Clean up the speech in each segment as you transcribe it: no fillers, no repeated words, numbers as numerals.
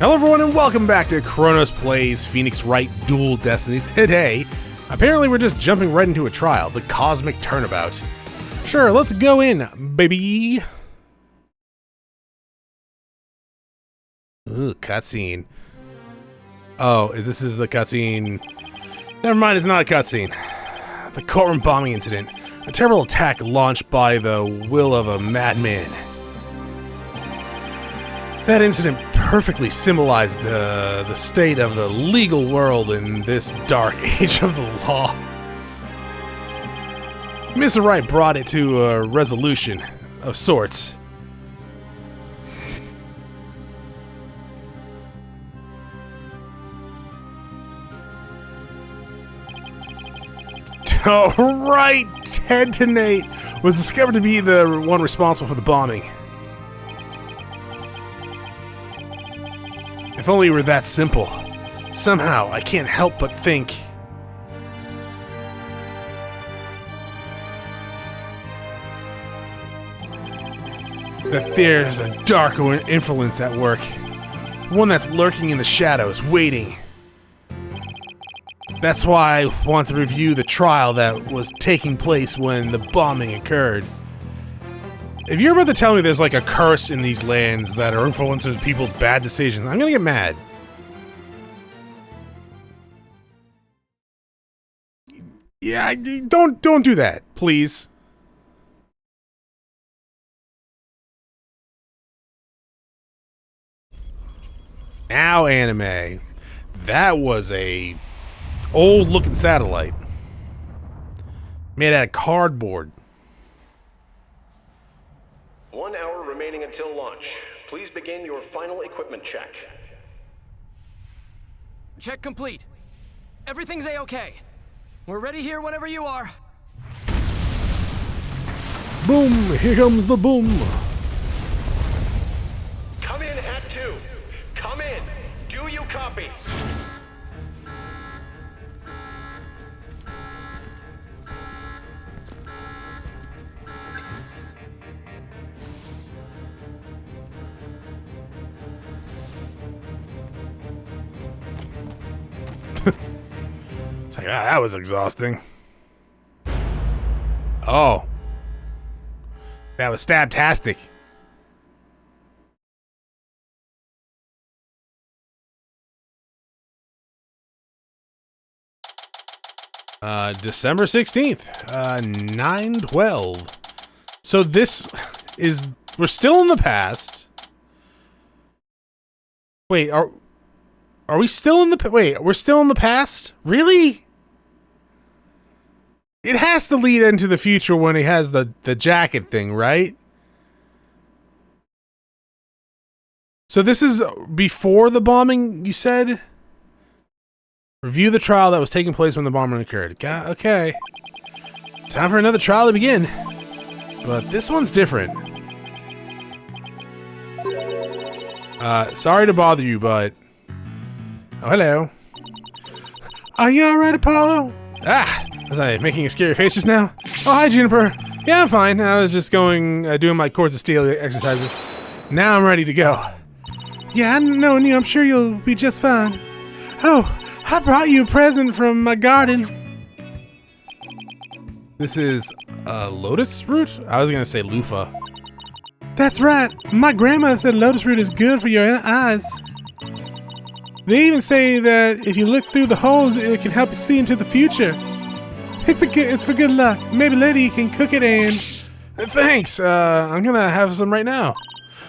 Hello everyone and welcome back to Chronos Plays Phoenix Wright Dual Destinies. Today, apparently we're just jumping right into a trial, the Cosmic Turnabout. Sure, let's go in, baby! Ooh, cutscene. Oh, this is the cutscene. Never mind, it's not a cutscene. The courtroom bombing incident. A terrible attack launched by the will of a madman. That incident perfectly symbolized the state of the legal world in this dark age of the law. Mr. Wright brought it to a resolution of sorts. Alright, Detonate was discovered to be the one responsible for the bombing. If only it were that simple. Somehow, I can't help but think that there's a darker influence at work. One that's lurking in the shadows, waiting. That's why I want to review the trial that was taking place when the bombing occurred. If you're about to tell me there's like a curse in these lands that are influencing people's bad decisions, I'm gonna get mad. Yeah, don't do that, please. Now anime. That was a old looking satellite. Made out of cardboard. 1 hour remaining until launch. Please begin your final equipment check. Check complete. Everything's A-okay. We're ready here whenever you are. Boom! Here comes the boom! Come in at 2. Come in. Do you copy? It's like, that was exhausting. Oh. That was stabtastic. December 16th, 9/12. So this is, we're still in the past. Wait, are we still in the, wait, we're still in the past? Really? It has to lead into the future when he has the jacket thing, right? So this is before the bombing, you said? Review the trial that was taking place when the bombing occurred. Okay. Time for another trial to begin. But this one's different. Sorry to bother you, but... Oh, hello. Are you alright, Apollo? Ah! Was I making a scary face just now? Oh, hi, Juniper. Yeah, I'm fine. I was just going, doing my Cords of Steel exercises. Now I'm ready to go. Yeah, knowing you, I'm sure you'll be just fine. Oh, I brought you a present from my garden. This is, lotus root? I was gonna say loofah. That's right. My grandma said lotus root is good for your eyes. They even say that if you look through the holes, it can help you see into the future. It's for good luck. Maybe later you can cook it and... Thanks, I'm gonna have some right now.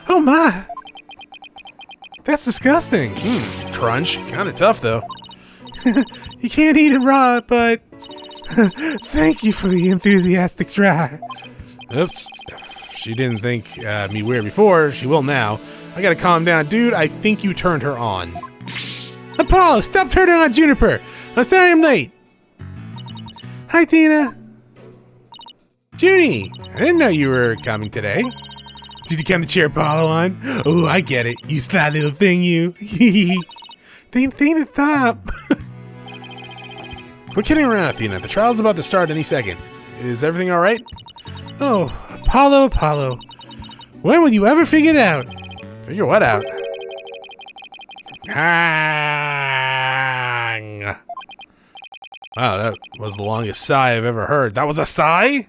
Oh my! That's disgusting. Crunch. Kinda tough, though. You can't eat it raw, but... Thank you for the enthusiastic try. Oops. If she didn't think me weird before, she will now. I gotta calm down. Dude, I think you turned her on. Apollo, stop turning on Juniper! I'm sorry I'm late. Hi, Tina. Junie, I didn't know you were coming today. Did you come to cheer Apollo on? Oh, I get it. You sly little thing, you. Tina, stop. Quit kidding around, Athena. The trial's about to start any second. Is everything alright? Oh, Apollo. When will you ever figure it out? Figure what out? Hang. Wow, that was the longest sigh I've ever heard. That was a sigh?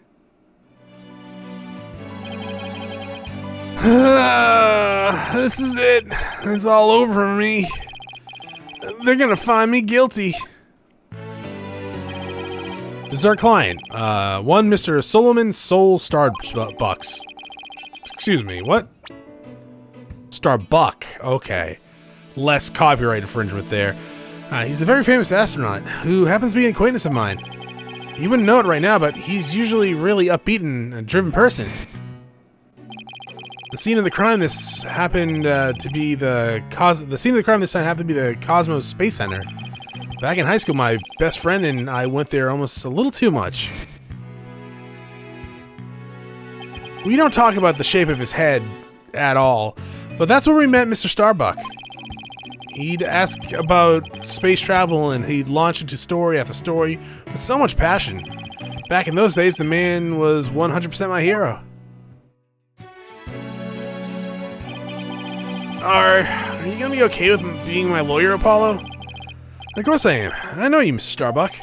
This is it. It's all over for me. They're gonna find me guilty. This is our client. One Mr. Solomon Soul Starbucks. Excuse me, what? Starbuck. Okay. Less copyright infringement there. He's a very famous astronaut who happens to be an acquaintance of mine. You wouldn't know it right now, but he's usually really upbeat and a driven person. The scene of the crime this happened to be the scene of the crime this time happened to be the Cosmos Space Center. Back in high school, my best friend and I went there almost a little too much. We don't talk about the shape of his head at all, but that's where we met Mr. Starbuck. He'd ask about space travel and he'd launch into story after story with so much passion. Back in those days, the man was 100% my hero. Are you gonna be okay with being my lawyer, Apollo? Of course I am. I know you, Mr. Starbuck.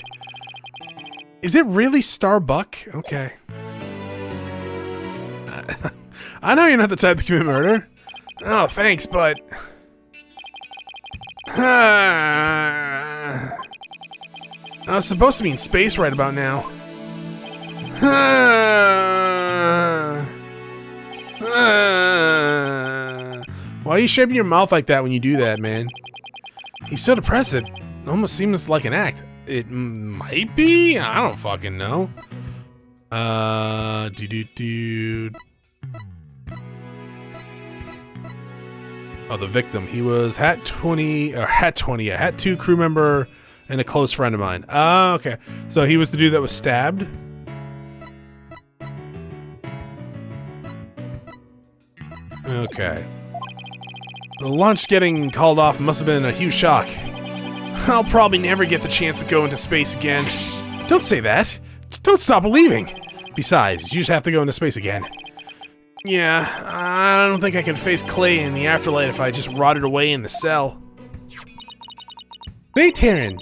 Is it really Starbuck? Okay. I know you're not the type to commit murder. Oh, thanks, but... I was supposed to be in space right about now. Why are you shaping your mouth like that when you do that, man? He's so depressive. It almost seems like an act. It might be? I don't fucking know. Oh, the victim. He was Hat 2 crew member and a close friend of mine. Oh, okay. So he was the dude that was stabbed? Okay. The launch getting called off must have been a huge shock. I'll probably never get the chance to go into space again. Don't say that. Just don't stop believing. Besides, you just have to go into space again. Yeah, I don't think I can face Clay in the afterlife if I just rotted away in the cell. Clay Terran.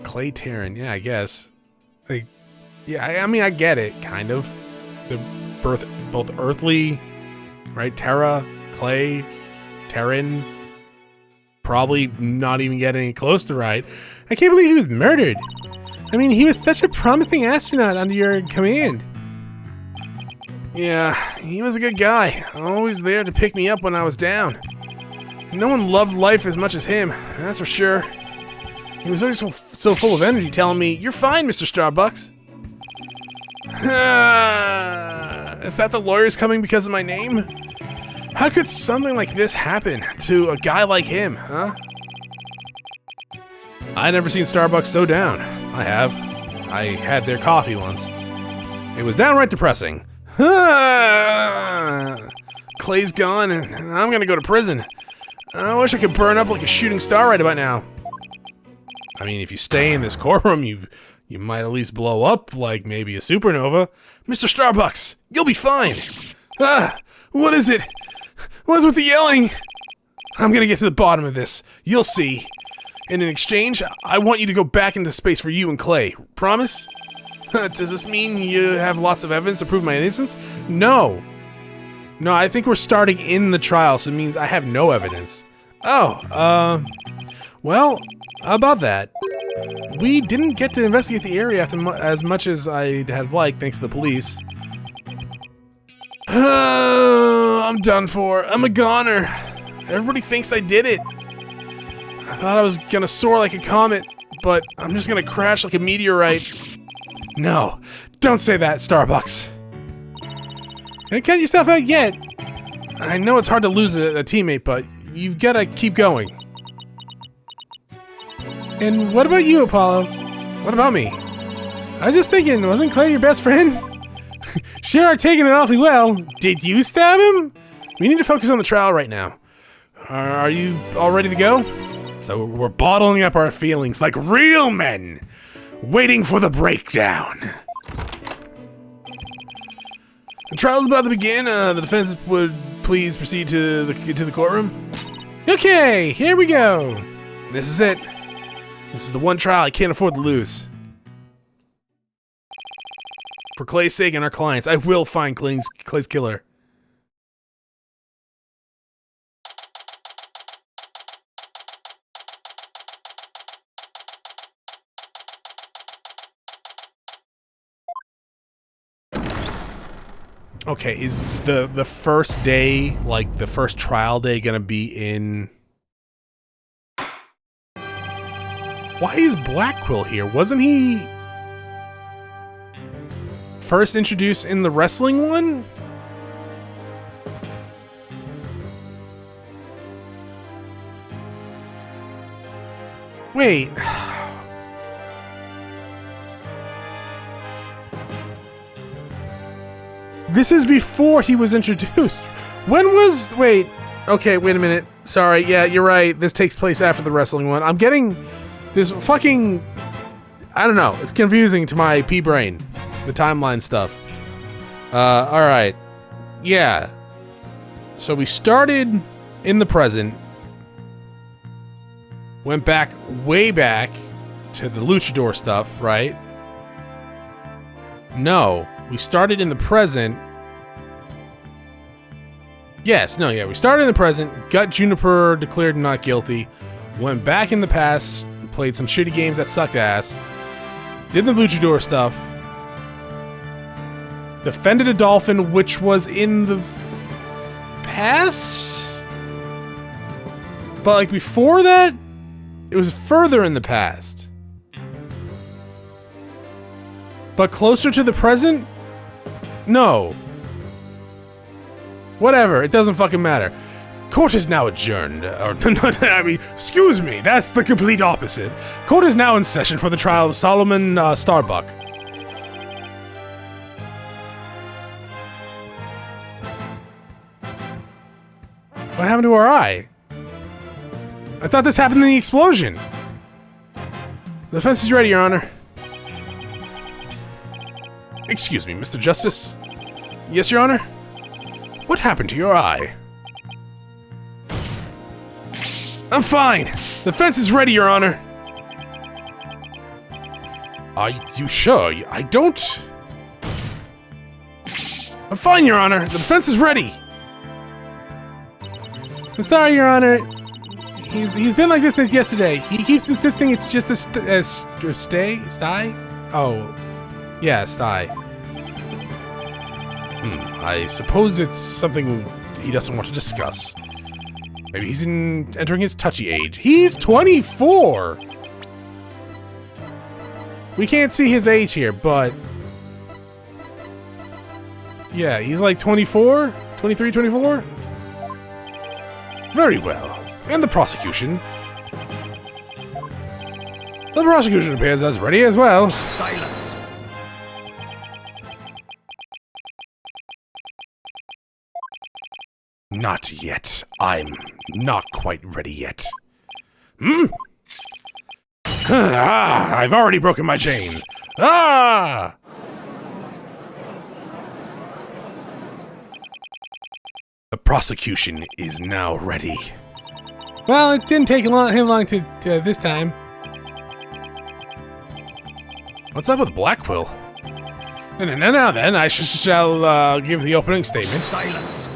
Clay Terran, yeah, I guess. Like, yeah, I mean, I get it, kind of. They're both earthly, right? Terra, Clay, Terran. Probably not even getting any close to right. I can't believe he was murdered. I mean, he was such a promising astronaut under your command. Yeah, he was a good guy. Always there to pick me up when I was down. No one loved life as much as him, that's for sure. He was always so full of energy, telling me, "You're fine, Mr. Starbucks." Is that the lawyers coming because of my name? How could something like this happen to a guy like him, huh? I've never seen Starbucks so down. I have. I had their coffee once. It was downright depressing. Clay's gone and I'm gonna go to prison. I wish I could burn up like a shooting star right about now. I mean, if you stay in this courtroom, you might at least blow up like maybe a supernova. Mr. Starbucks, you'll be fine. What is it? What's with the yelling? I'm gonna get to the bottom of this. You'll see. And in exchange, I want you to go back into space for you and Clay. Promise? Does this mean you have lots of evidence to prove my innocence? No. No, I think we're starting in the trial, so it means I have no evidence. Oh, well, how about that? We didn't get to investigate the area as much as I had liked, thanks to the police. I'm done for. I'm a goner. Everybody thinks I did it. I thought I was gonna soar like a comet, but I'm just gonna crash like a meteorite. No, don't say that, Starbucks. Don't cut yourself out yet. I know it's hard to lose a teammate, but you've gotta keep going. And what about you, Apollo? What about me? I was just thinking, wasn't Clay your best friend? Sure are taking it awfully well. Did you stab him? We need to focus on the trial right now. Are you all ready to go? So we're bottling up our feelings like real men, waiting for the breakdown. The trial is about to begin. The defense would please proceed to the courtroom. Okay, here we go. This is it. This is the one trial I can't afford to lose. For Clay's sake and our clients, I will find Clay's killer. Okay, is the first day, like the first trial day, gonna be in... Why is Black Quill here? Wasn't he first introduced in the wrestling one? Wait. This is before he was introduced. When was... Wait. Okay, wait a minute. Sorry. Yeah, you're right. This takes place after the wrestling one. I'm getting this fucking... I don't know. It's confusing to my pea brain. The timeline stuff. Alright. Yeah. So we started in the present. Went back, way back, to the luchador stuff, right? No. We started in the present. Yes, no, yeah. We started in the present, got Juniper declared not guilty, went back in the past, played some shitty games that sucked ass, did the luchador stuff, defended a dolphin, which was in the past? But like before that, it was further in the past. But closer to the present? No. Whatever, it doesn't fucking matter. Court is now adjourned. Or, I mean, excuse me, that's the complete opposite. Court is now in session for the trial of Solomon Starbuck. What happened to our eye? I thought this happened in the explosion. The defense is ready, Your Honor. Excuse me, Mr. Justice. Yes, Your Honor? What happened to your eye? I'm fine. The defense is ready, Your Honor. Are you sure? I don't... I'm fine, Your Honor. The defense is ready. I'm sorry, Your Honor. He's been like this since yesterday. He keeps insisting it's just a sty? Oh, yeah, sty. I suppose it's something he doesn't want to discuss. Maybe he's entering his touchy age. He's 24! We can't see his age here, but... yeah, he's like 24? 23, 24? Very well. And the prosecution? The prosecution appears as ready as well. Silence. Not yet. I'm not quite ready yet. I've already broken my chains. Ah! The prosecution is now ready. Well, it didn't take him long to this time. What's up with Black Quill? Now then, I shall give the opening statement. Silence.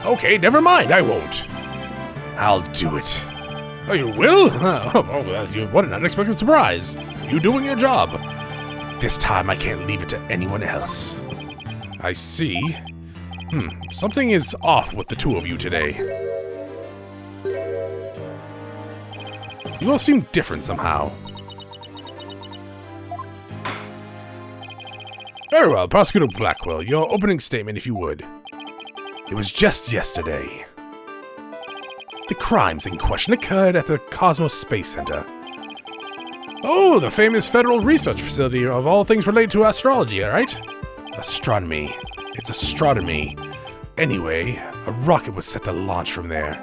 Okay, never mind, I won't. I'll do it. Oh, you will? What an unexpected surprise. You doing your job. This time I can't leave it to anyone else. I see. Something is off with the two of you today. You all seem different somehow. Very well, Prosecutor Blackwell, your opening statement if you would. It was just yesterday. The crimes in question occurred at the Cosmos Space Center. Oh, the famous federal research facility of all things related to astrology, right? Astronomy. It's astronomy. Anyway, a rocket was set to launch from there.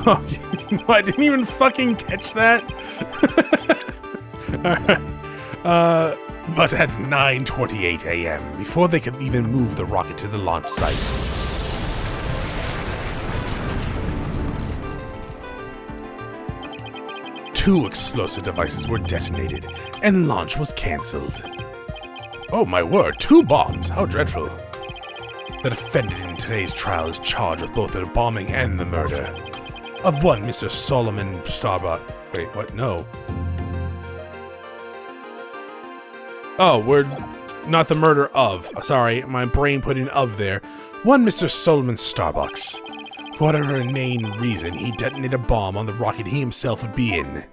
Oh, I didn't even fucking catch that. Alright. But at 9:28 a.m., before they could even move the rocket to the launch site. 2 explosive devices were detonated, and launch was cancelled. Oh my word, 2 bombs, how dreadful. The defendant in today's trial is charged with both the bombing and the murder of one Mr. Solomon Starbuck. Wait, what? No. Oh, we're not the murder of. Sorry, my brain put in of there. One Mr. Solomon Starbucks. For whatever inane reason, he detonated a bomb on the rocket he himself would be in.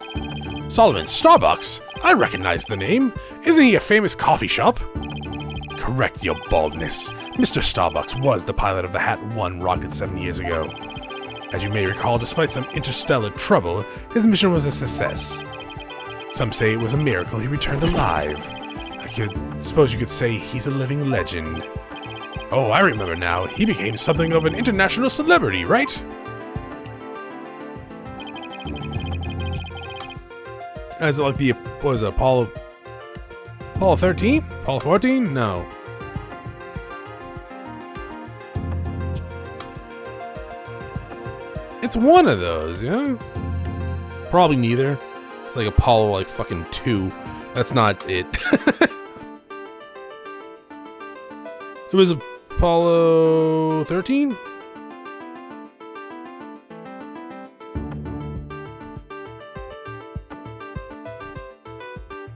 Solomon Starbucks? I recognize the name. Isn't he a famous coffee shop? Correct your baldness. Mr. Starbucks was the pilot of the Hat 1 rocket 7 years ago. As you may recall, despite some interstellar trouble, his mission was a success. Some say it was a miracle he returned alive. I suppose you could say he's a living legend. Oh, I remember now. He became something of an international celebrity, right? Is it like the, what was it, Apollo 13? Apollo 14? No. It's one of those, yeah? Probably neither. It's like Apollo, like, fucking 2. That's not it. It was Apollo 13?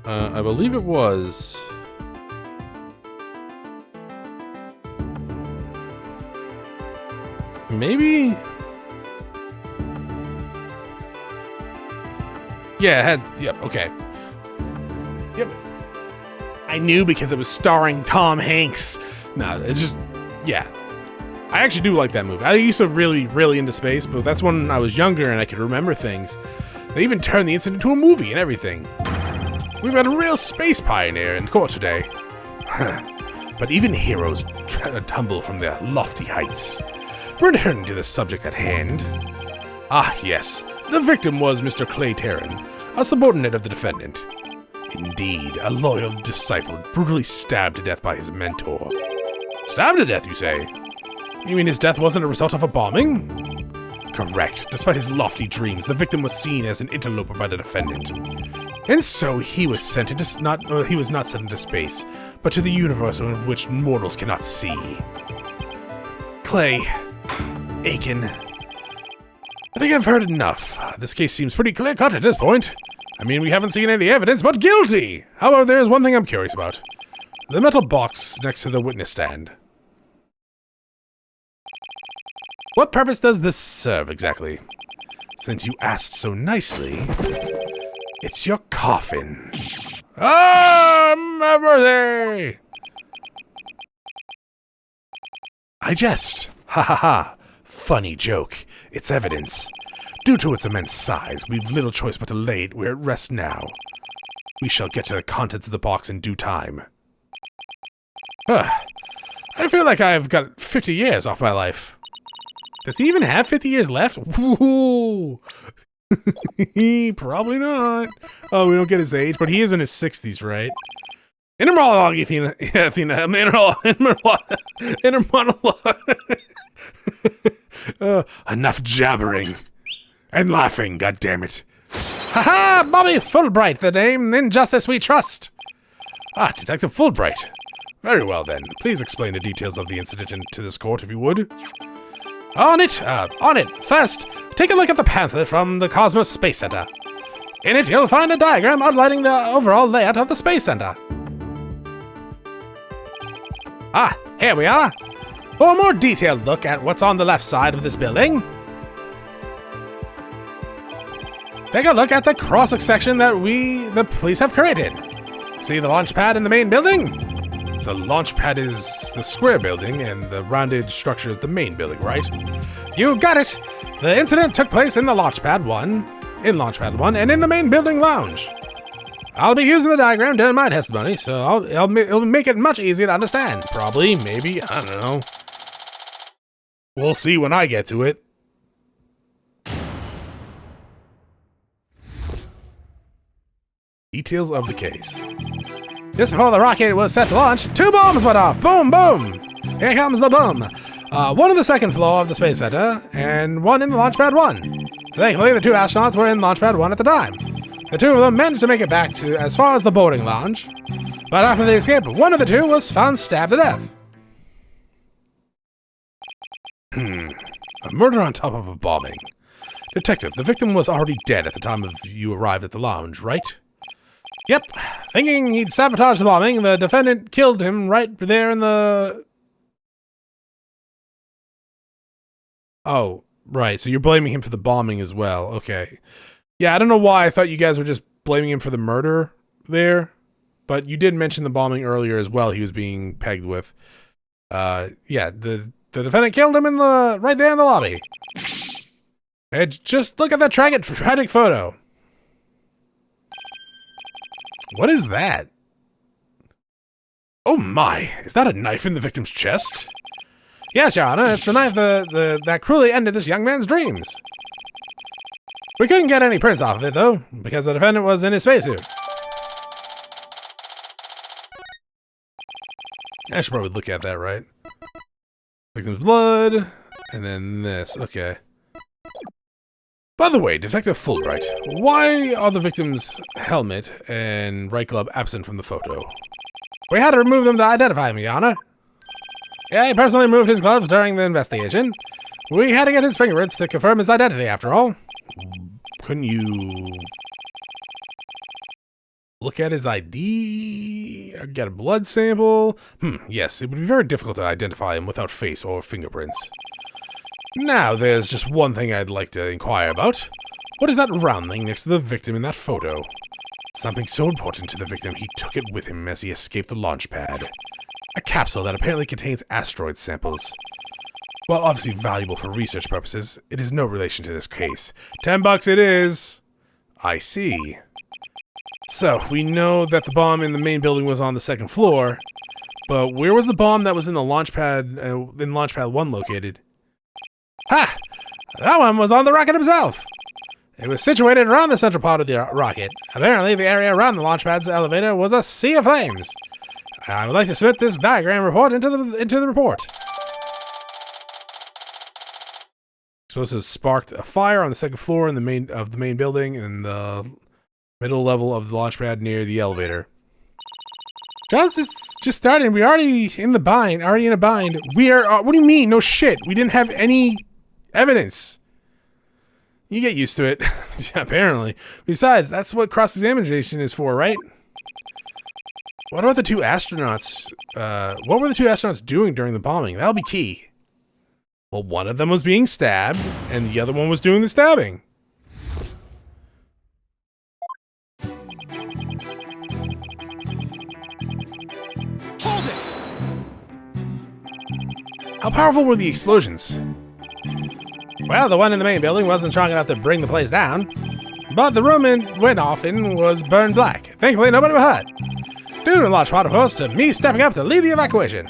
I believe it was. Maybe? Yeah, it had, yep, okay. Yep. I knew because it was starring Tom Hanks. No, it's just, yeah. I actually do like that movie. I used to really into space, but that's when I was younger and I could remember things. They even turned the incident into a movie and everything. We've got a real space pioneer in court today. But even heroes tumble from their lofty heights. Returning to the subject at hand. Ah, yes. The victim was Mr. Clay Terran, a subordinate of the defendant. Indeed, a loyal disciple brutally stabbed to death by his mentor. Stabbed to death, you say? You mean his death wasn't a result of a bombing? Correct. Despite his lofty dreams, the victim was seen as an interloper by the defendant. And so he was sent into he was not sent into space, but to the universe in which mortals cannot see. Clay, Aiken, I think I've heard enough. This case seems pretty clear-cut at this point. I mean, we haven't seen any evidence, but guilty! However, there is one thing I'm curious about. The metal box next to the witness stand. What purpose does this serve, exactly? Since you asked so nicely, it's your coffin. Ah, mercy! I jest. Ha ha ha. Funny joke. It's evidence. Due to its immense size, we've little choice but to lay it where it rests now. We shall get to the contents of the box in due time. I feel like I've got 50 years off my life. Does he even have 50 years left? Whoa. Probably not. Oh, we don't get his age, but he is in his 60s, right? Inner monologue, Athena. Yeah, Athena. Inner monologue. Enough jabbering. And laughing, goddammit. Ha-ha! Bobby Fulbright, the name in justice we trust. Ah, Detective Fulbright. Very well, then. Please explain the details of the incident to this court, if you would. On it. First, take a look at the pamphlet from the Cosmos Space Center. In it, you'll find a diagram outlining the overall layout of the Space Center. Ah, here we are. For a more detailed look at what's on the left side of this building, take a look at the cross-section that the police have created. See the launch pad in the main building? The launch pad is the square building, and the rounded structure is the main building, right? You got it! The incident took place in the launch pad 1, and in the main building lounge. I'll be using the diagram during my testimony, so it'll make it much easier to understand. Probably, maybe, I don't know. We'll see when I get to it. Details of the case. Just before the rocket was set to launch, 2 bombs went off. Boom, boom. Here comes the boom. One on the second floor of the Space Center, and one in the Launch Pad 1. Thankfully, the 2 astronauts were in Launch Pad 1 at the time. The two of them managed to make it back to as far as the boarding lounge, but after they escaped, one of the two was found stabbed to death. A murder on top of a bombing. Detective, the victim was already dead at the time of you arrived at the lounge, right? Yep. Thinking he'd sabotaged the bombing, the defendant killed him right there in the... Oh, right. So you're blaming him for the bombing as well. Okay. Yeah, I don't know why I thought you guys were just blaming him for the murder there, but you did mention the bombing earlier as well he was being pegged with. Yeah, the defendant killed him in the right there in the lobby. And just look at that tragic photo. What is that? Oh my, is that a knife in the victim's chest? Yes, Your Honor, it's the knife that cruelly ended this young man's dreams. We couldn't get any prints off of it, though, because the defendant was in his spacesuit. I should probably look at that, right? Victim's blood, and then this, okay. By the way, Detective Fulbright, why are the victim's helmet and right glove absent from the photo? We had to remove them to identify him, Your Honor. Yeah, he personally removed his gloves during the investigation. We had to get his fingerprints to confirm his identity, after all. Couldn't you look at his ID or get a blood sample? Yes, it would be very difficult to identify him without face or fingerprints. Now, there's just one thing I'd like to inquire about. What is that round thing next to the victim in that photo? Something so important to the victim, he took it with him as he escaped the launch pad. A capsule that apparently contains asteroid samples. While obviously valuable for research purposes, it is no relation to this case. $10 it is! I see. So, we know that the bomb in the main building was on the second floor, but where was the bomb that was in the launch pad, in Launch Pad 1 located? Ha! That one was on the rocket itself! It was situated around the central part of the rocket. Apparently, the area around the launch pad's elevator was a sea of flames. I would like to submit this diagram report into the report. Explosives sparked a fire on the second floor in the main building in the middle level of the launch pad near the elevator. Trials is just starting. We're already in a bind. We are. What do you mean? No shit. We didn't have any evidence. You get used to it. Yeah, apparently. Besides, that's what cross-examination is for, right? What about the two astronauts? What were the two astronauts doing during the bombing? That'll be key. Well, one of them was being stabbed, and the other one was doing the stabbing. Hold it! How powerful were the explosions? Well, the one in the main building wasn't strong enough to bring the place down, but the room it went off in was burned black. Thankfully, nobody was hurt. Due in large part, of course, to me stepping up to lead the evacuation.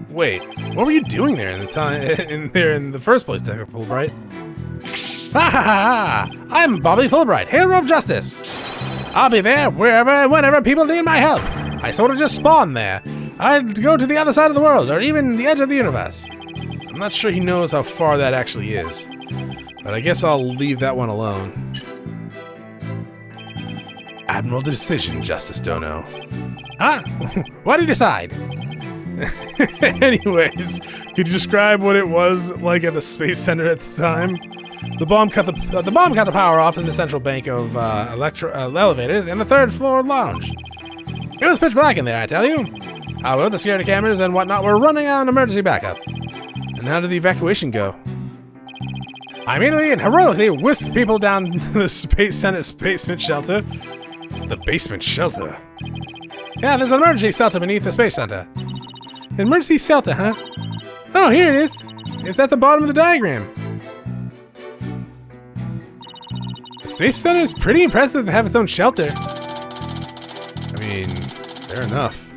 Wait, what were you doing there in the first place, Detective Fulbright? Ha ha ha! I'm Bobby Fulbright, hero of justice. I'll be there wherever and whenever people need my help. I sort of just spawned there. I'd go to the other side of the world, or even the edge of the universe. I'm not sure he knows how far that actually is, but I guess I'll leave that one alone. Admiral decision, Justice Dono. Huh? What did he decide? Anyways, could you describe what it was like at the Space Center at the time? The bomb cut the power off in the central bank of elevators in the third floor lounge. It was pitch black in there, I tell you. However, the security cameras and whatnot were running on emergency backup. And how did the evacuation go? I immediately and heroically whisked people down the Space Center's basement shelter. The basement shelter? Yeah, there's an emergency shelter beneath the Space Center. An emergency shelter, huh? Oh, here it is. It's at the bottom of the diagram. The Space Center is pretty impressive to have its own shelter. I mean, fair enough.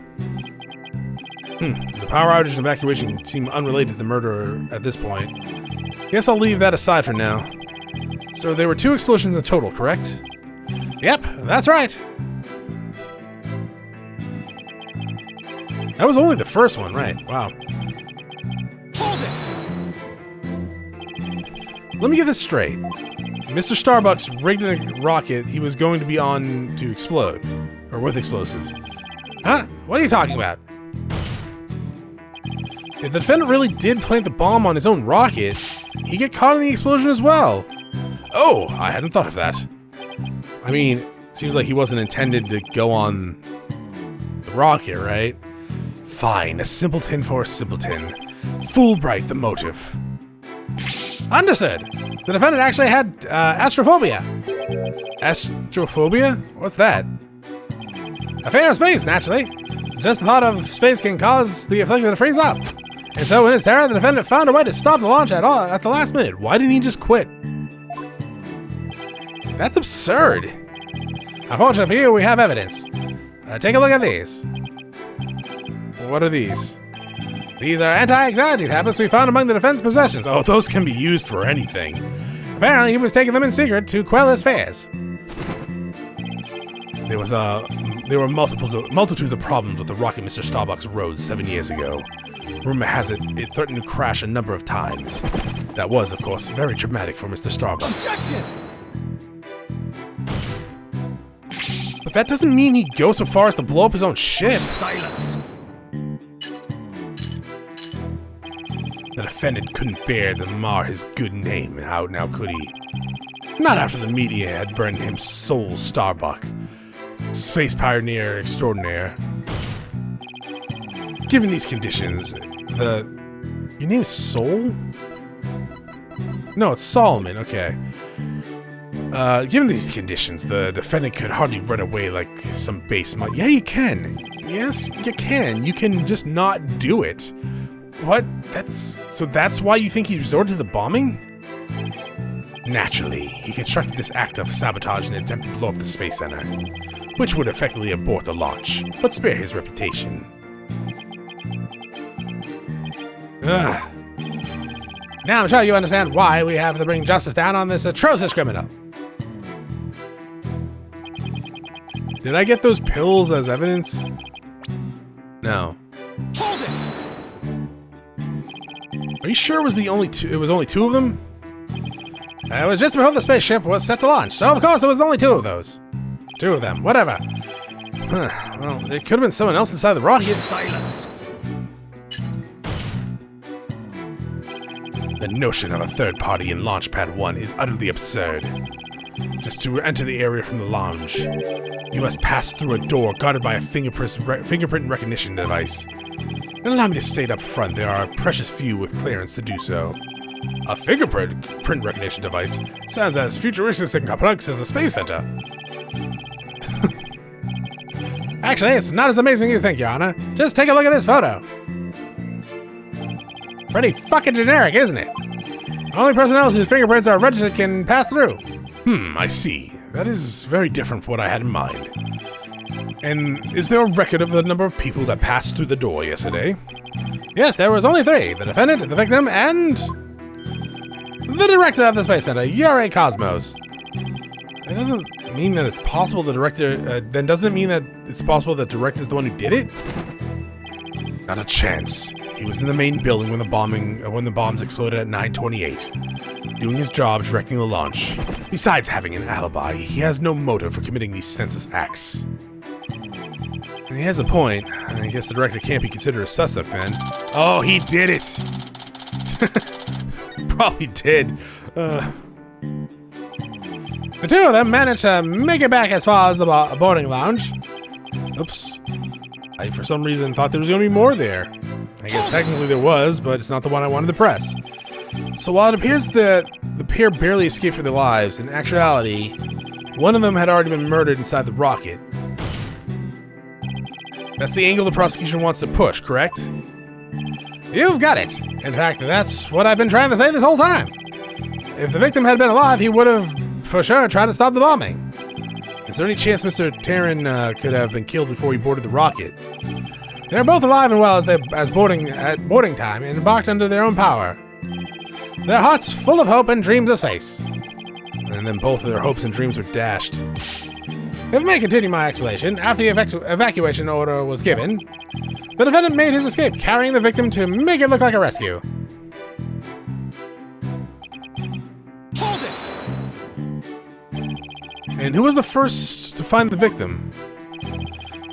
The power outage and evacuation seem unrelated to the murder at this point. Guess I'll leave that aside for now. So there were 2 explosions in total, correct? Yep, that's right. That was only the first one, right? Wow. Hold it! Let me get this straight. Mr. Starbucks rigged a rocket he was going to be on to explode. Or with explosives. Huh? What are you talking about? If the defendant really did plant the bomb on his own rocket, he'd get caught in the explosion as well. Oh, I hadn't thought of that. I mean, it seems like he wasn't intended to go on the rocket, right? Fine, a simpleton for a simpleton. Fulbright the motive. Understood. The defendant actually had astrophobia. Astrophobia? What's that? A fear of space, naturally. Just the thought of space can cause the afflicted to freeze up. And so in his terror, the defendant found a way to stop the launch at the last minute. Why didn't he just quit? That's absurd. Unfortunately for you, we have evidence. Take a look at these. What are these? These are anti-anxiety tablets we found among the defense possessions. Oh, those can be used for anything. Apparently, he was taking them in secret to quell his fears. There were multitudes of problems with the rocket Mr. Starbucks rode 7 years ago. Rumor has it threatened to crash a number of times. That was, of course, very traumatic for Mr. Starbucks. Objection! But that doesn't mean he'd go so far as to blow up his own ship. Silence! The defendant couldn't bear to mar his good name, how now could he? Not after the media had burned him Soul Starbuck, space pioneer extraordinaire. Given these conditions, your name is Soul? No, it's Solomon, okay. Given these conditions, the defendant could hardly run away like some base mod. Yeah, you can. Yes, you can. You can just not do it. What? So that's why you think he resorted to the bombing? Naturally, he constructed this act of sabotage in an attempt to blow up the Space Center, which would effectively abort the launch, but spare his reputation. Ugh. Now I'm sure you understand why we have to bring justice down on this atrocious criminal. Did I get those pills as evidence? No. Hold it! Are you sure it was only two of them? It was just before the spaceship was set to launch, so of course it was only two of those. Two of them, whatever. Well, it could have been someone else inside the rocket. Silence! The notion of a third party in Launchpad 1 is utterly absurd. Just to enter the area from the lounge, you must pass through a door guarded by a fingerprint recognition device. And allow me to state up front, there are a precious few with clearance to do so. A fingerprint recognition device sounds as futuristic and complex as the Space Center. Actually, it's not as amazing as you think, Your Honor. Just take a look at this photo. Pretty fucking generic, isn't it? Only personnel whose fingerprints are registered can pass through. I see. That is very different from what I had in mind. And is there a record of the number of people that passed through the door yesterday? Yes, there was only 3. The defendant, the victim, and the director of the Space Center, Yuri Cosmos. It doesn't mean that it's possible the director... then doesn't it mean that it's possible the director's the one who did it? Not a chance. He was in the main building when the bombs exploded at 9:28, doing his job directing the launch. Besides having an alibi, he has no motive for committing these senseless acts. And he has a point. I guess the director can't be considered a suspect then. Oh, he did it! Probably did. The two of them managed to make it back as far as the boarding lounge. Oops. I, for some reason, thought there was going to be more there. I guess technically there was, but it's not the one I wanted to press. So while it appears that the pair barely escaped for their lives, in actuality, one of them had already been murdered inside the rocket. That's the angle the prosecution wants to push, correct? You've got it! In fact, that's what I've been trying to say this whole time. If the victim had been alive, he would have, for sure, tried to stop the bombing. Is there any chance Mr. Terran could have been killed before he boarded the rocket? They're both alive and well at boarding time and embarked under their own power. Their hearts full of hope and dreams of space. And then both of their hopes and dreams were dashed. If I may continue my explanation, after the evacuation order was given, the defendant made his escape, carrying the victim to make it look like a rescue. And who was the first to find the victim?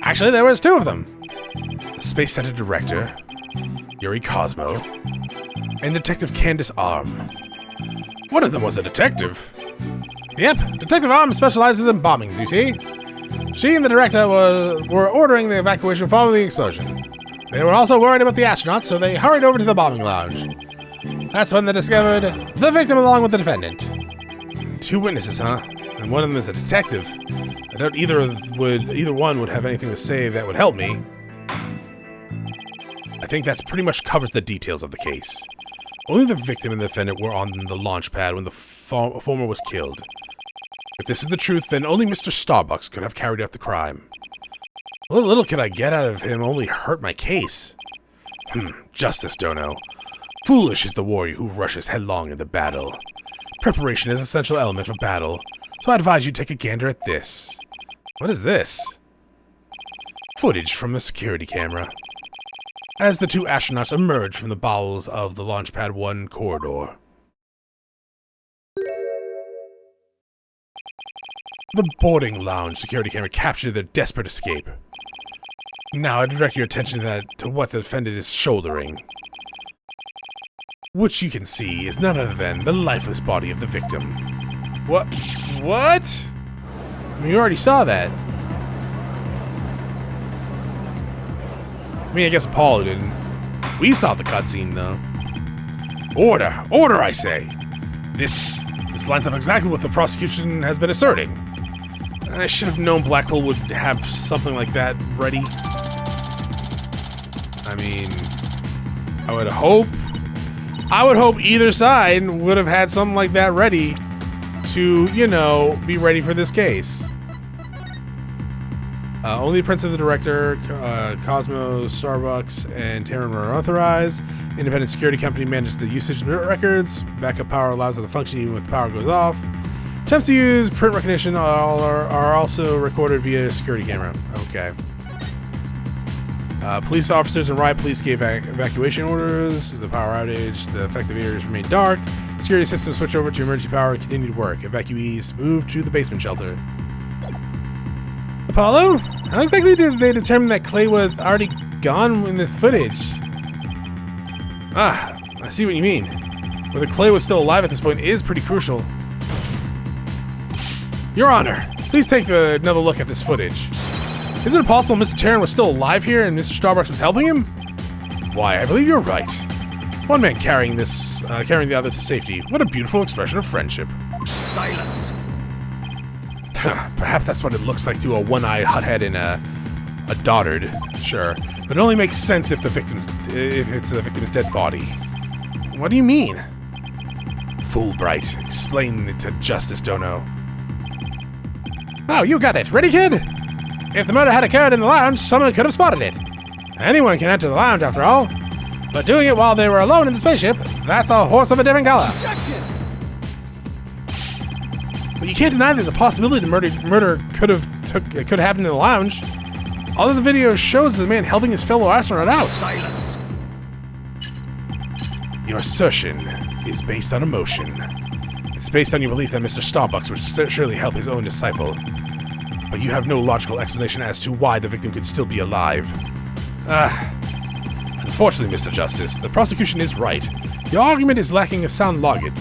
Actually, there was two of them. The Space Center Director, Yuri Cosmo, and Detective Candace Arm. One of them was a detective. Yep, Detective Arm specializes in bombings, you see. She and the director were ordering the evacuation following the explosion. They were also worried about the astronauts, so they hurried over to the bombing lounge. That's when they discovered the victim along with the defendant. Two witnesses, huh? And one of them is a detective. I doubt either one would have anything to say that would help me. I think that's pretty much covers the details of the case. Only the victim and the defendant were on the launch pad when the former was killed. If this is the truth, then only Mr. Starbucks could have carried out the crime. What little could I get out of him only hurt my case. Justice, Dono. Foolish is the warrior who rushes headlong into battle. Preparation is an essential element of battle, so I advise you take a gander at this. What is this? Footage from a security camera. As the two astronauts emerge from the bowels of the Launchpad 1 corridor. The boarding lounge security camera captured their desperate escape. Now I direct your attention to what the defendant is shouldering. Which you can see is none other than the lifeless body of the victim. What? What? I mean, you already saw that. I mean, I guess Paul didn't. We saw the cutscene, though. Order! Order, I say! This lines up exactly what the prosecution has been asserting. I should have known Blackwell would have something like that ready. I mean, I would hope either side would have had something like that ready to, you know, be ready for this case. Only the Prince of the Director, Cosmo, Starbucks, and Terran were authorized. Independent security company manages the usage records. Backup power allows it to function even when the power goes off. Attempts to use print recognition are also recorded via security camera. Okay. Police officers and riot police gave evacuation orders. The power outage, the affected areas remain dark. Security systems switch over to emergency power and continue to work. Evacuees move to the basement shelter. Apollo? How exactly did they determine that Clay was already gone in this footage? Ah, I see what you mean. Whether Clay was still alive at this point is pretty crucial. Your Honor, please take another look at this footage. Isn't it possible Mr. Terran was still alive here and Mr. Starbucks was helping him? Why, I believe you're right. One man carrying the other to safety. What a beautiful expression of friendship. Silence. Perhaps that's what it looks like to a one-eyed hothead in a dotard. Sure, but it only makes sense if it's the victim's dead body. What do you mean? Fulbright, explain it to Justice Dono. Oh, you got it. Ready, kid? If the murder had occurred in the lounge, someone could have spotted it. Anyone can enter the lounge, after all. But doing it while they were alone in the spaceship, that's a horse of a different color. Objection! But you can't deny there's a possibility the murder could have happened in the lounge. All of the video shows the man helping his fellow astronaut out. Silence. Your assertion is based on emotion. It's based on your belief that Mr. Starbucks would surely help his own disciple. But you have no logical explanation as to why the victim could still be alive. Unfortunately, Mr. Justice, the prosecution is right. Your argument is lacking a sound logic,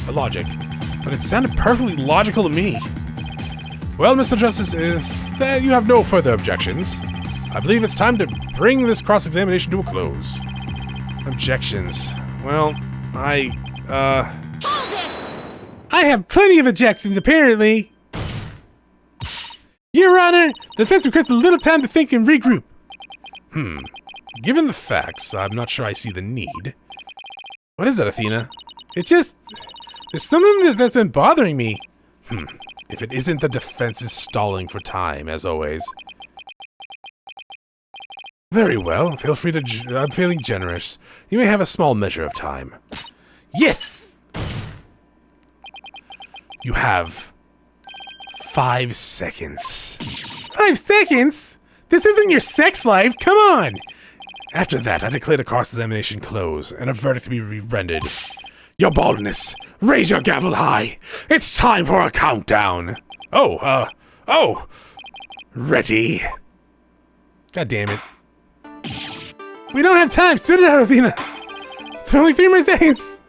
but it sounded perfectly logical to me. Well, Mr. Justice, if you have no further objections, I believe it's time to bring this cross-examination to a close. Objections. Well, I have plenty of objections, apparently. Your Honor, the defense requests a little time to think and regroup. Given the facts, I'm not sure I see the need. What is that, Athena? It's just... there's something that's been bothering me. If it isn't the defense is stalling for time, as always. Very well, feel free to... I'm feeling generous. You may have a small measure of time. Yes! You have 5 seconds. 5 seconds? This isn't your sex life, come on! After that, I declare the cross-examination closed, and a verdict to be rendered. Your baldness, raise your gavel high. It's time for a countdown. Oh! Ready. God damn it. We don't have time! Spit it out, Athena! For only 3 more seconds!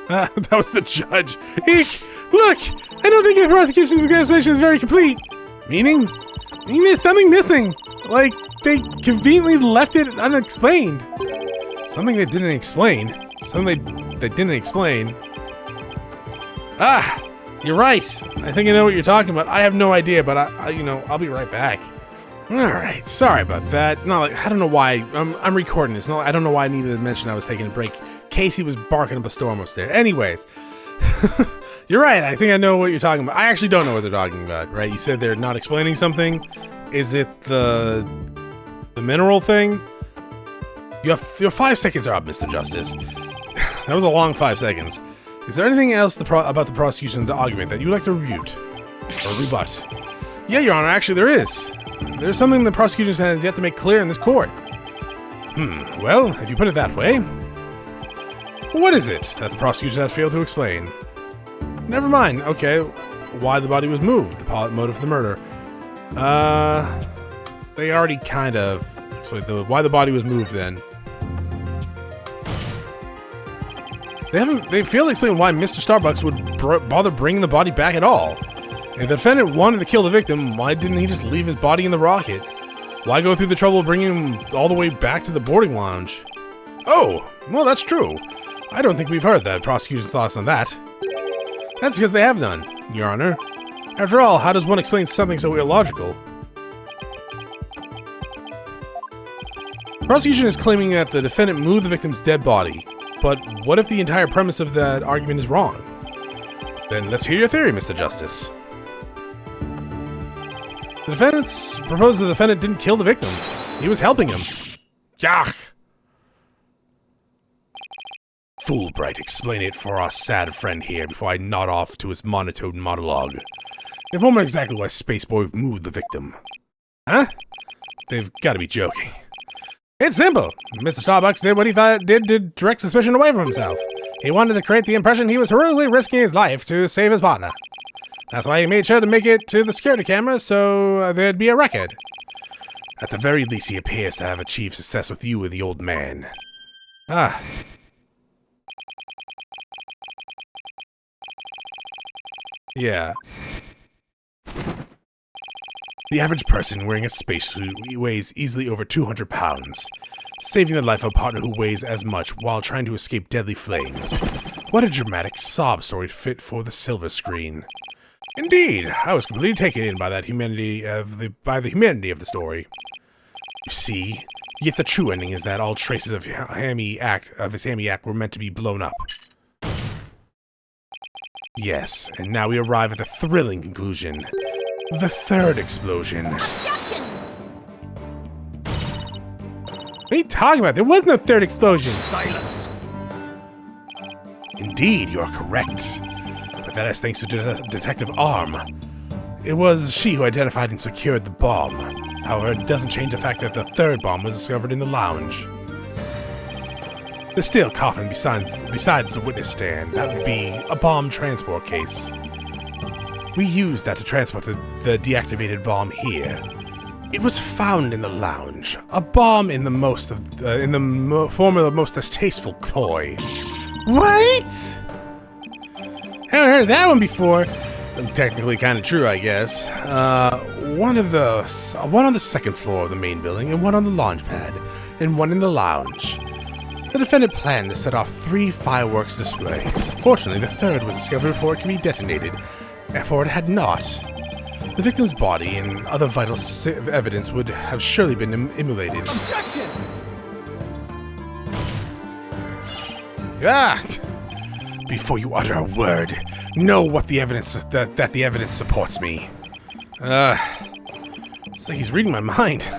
That was the judge. Eek! Look! I don't think the prosecution's explanation is very complete! Meaning? Meaning there's something missing! Like, they conveniently left it unexplained. Something they didn't explain. Something they didn't explain. Ah! You're right! I think I know what you're talking about. I have no idea, but I'll be right back. Alright, sorry about that. No, like, I don't know why. I'm recording this. No, I don't know why I needed to mention I was taking a break. Casey was barking up a storm upstairs. Anyways. You're right, I think I know what you're talking about. I actually don't know what they're talking about, right? You said they're not explaining something. Is it the mineral thing? Your 5 seconds are up, Mr. Justice. That was a long 5 seconds. Is there anything else about the prosecution's argument that you'd like to refute? Or rebut? Yeah, Your Honor, actually there is. There's something the prosecution has yet to make clear in this court. Well, if you put it that way. What is it that the prosecution has failed to explain? Never mind, okay. Why the body was moved, the motive for the murder. They already kind of explained why the body was moved then. They failed to explain why Mr. Starbucks would bother bringing the body back at all. If the defendant wanted to kill the victim, why didn't he just leave his body in the rocket? Why go through the trouble of bringing him all the way back to the boarding lounge? Oh, well that's true. I don't think we've heard the prosecution's thoughts on that. That's because they have none, Your Honor. After all, how does one explain something so illogical? The prosecution is claiming that the defendant moved the victim's dead body. But what if the entire premise of that argument is wrong? Then let's hear your theory, Mr. Justice. The defendants proposed the defendant didn't kill the victim. He was helping him. Yach! Fulbright, explain it for our sad friend here before I nod off to his monotone monologue. Inform me exactly why Spaceboy moved the victim. Huh? They've got to be joking. It's simple. Mr. Starbucks did what he thought did to direct suspicion away from himself. He wanted to create the impression he was heroically risking his life to save his partner. That's why he made sure to make it to the security camera so there'd be a record. At the very least, he appears to have achieved success with you and the old man. Ah. Yeah. The average person wearing a spacesuit weighs easily over 200 pounds, saving the life of a partner who weighs as much while trying to escape deadly flames. What a dramatic sob story fit for the silver screen. Indeed, I was completely taken in by the humanity of the story. You see, yet the true ending is that all traces of his hammy act were meant to be blown up. Yes, and now we arrive at the thrilling conclusion. The third explosion. Objection! What are you talking about? There was no third explosion! Silence! Indeed, you are correct. But that is thanks to Detective Arm. It was she who identified and secured the bomb. However, it doesn't change the fact that the third bomb was discovered in the lounge. The steel coffin besides the witness stand, that would be a bomb transport case. We used that to transport the deactivated bomb here. It was found in the lounge. A bomb in the form of the most distasteful toy. What? Haven't heard of that one before. Technically kind of true, I guess. One on the second floor of the main building, and one on the launch pad, and one in the lounge. The defendant planned to set off 3 fireworks displays. Fortunately, the third was discovered before it could be detonated. For it had not. The victim's body and other vital evidence would have surely been immolated. Objection! Ah! Before you utter a word, know what the evidence that the evidence supports me. It's like he's reading my mind.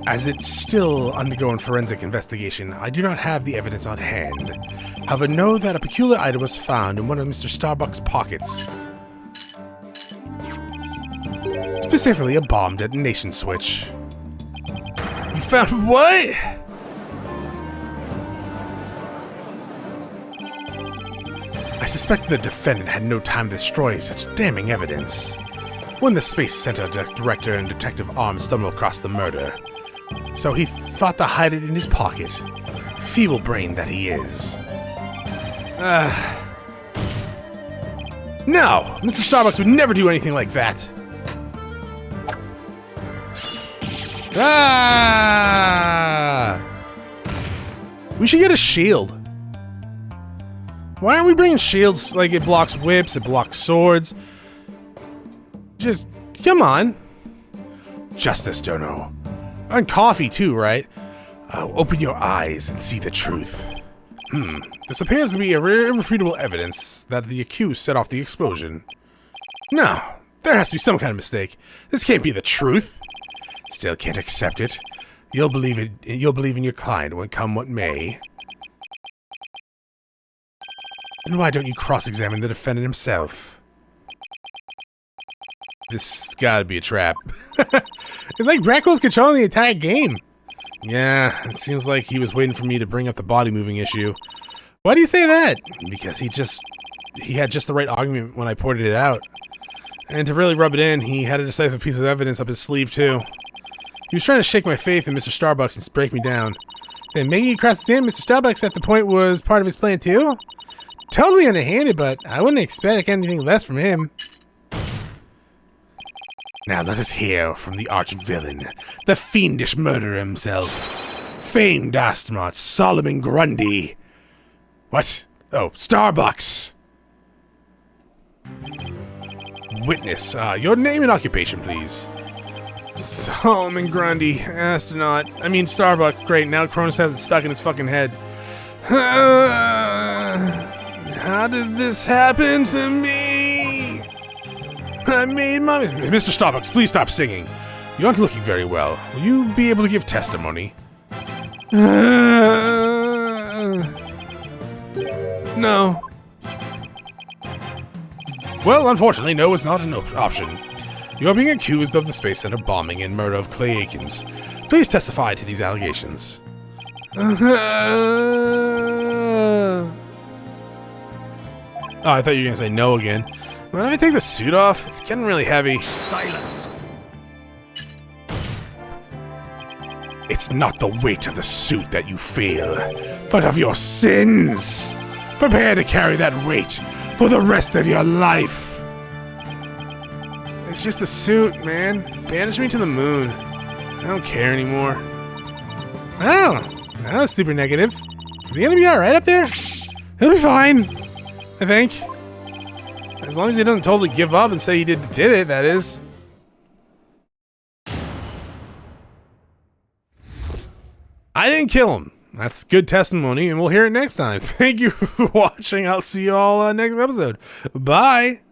As it's still undergoing forensic investigation, I do not have the evidence on hand. However, know that a peculiar item was found in one of Mr. Starbucks' pockets. Specifically, a bomb detonation switch. You found what? I suspect the defendant had no time to destroy such damning evidence. when the Space Center director and Detective Arms stumbled across the murder. So he thought to hide it in his pocket. Feeble brain that he is. No! Mr. Starbucks would never do anything like that! Ah! We should get a shield. Why aren't we bringing shields? Like, it blocks whips, it blocks swords. Just, come on. Justice, Dono. And coffee too, right? Open your eyes and see the truth. This appears to be irrefutable evidence that the accused set off the explosion. No, there has to be some kind of mistake. This can't be the truth. Still can't accept it. You'll believe it. You'll believe in your client when come what may. And why don't you cross-examine the defendant himself? This gotta be a trap. It's like Bracco's controlling the entire game. Yeah, it seems like he was waiting for me to bring up the body moving issue. Why do you say that? Because he had just the right argument when I pointed it out. And to really rub it in, he had a decisive piece of evidence up his sleeve too. He was trying to shake my faith in Mr. Starbucks and break me down. Then making you cross-examine Mr. Starbucks at the point was part of his plan too? Totally underhanded, but I wouldn't expect anything less from him. Now let us hear from the arch-villain, the fiendish murderer himself, famed astronaut Solomon Grundy. What? Oh, Starbucks! Witness, your name and occupation, please. Solomon Grundy, astronaut. I mean, Starbucks, great, now Chronos has it stuck in his fucking head. How did this happen to me? I made my... Mr. Starbucks, please stop singing. You aren't looking very well. Will you be able to give testimony? No. Well, unfortunately, no is not an option. You are being accused of the Space Center bombing and murder of Clay Akins. Please testify to these allegations. Oh, I thought you were gonna say no again. Let me take the suit off. It's getting really heavy. Silence. It's not the weight of the suit that you feel, but of your sins. Prepare to carry that weight for the rest of your life. It's just a suit, man. Banish me to the moon. I don't care anymore. Oh, that was super negative. Is he gonna be alright up there? He'll be fine, I think. As long as he doesn't totally give up and say he did it, that is. I didn't kill him. That's good testimony, and we'll hear it next time. Thank you for watching. I'll see you all next episode. Bye.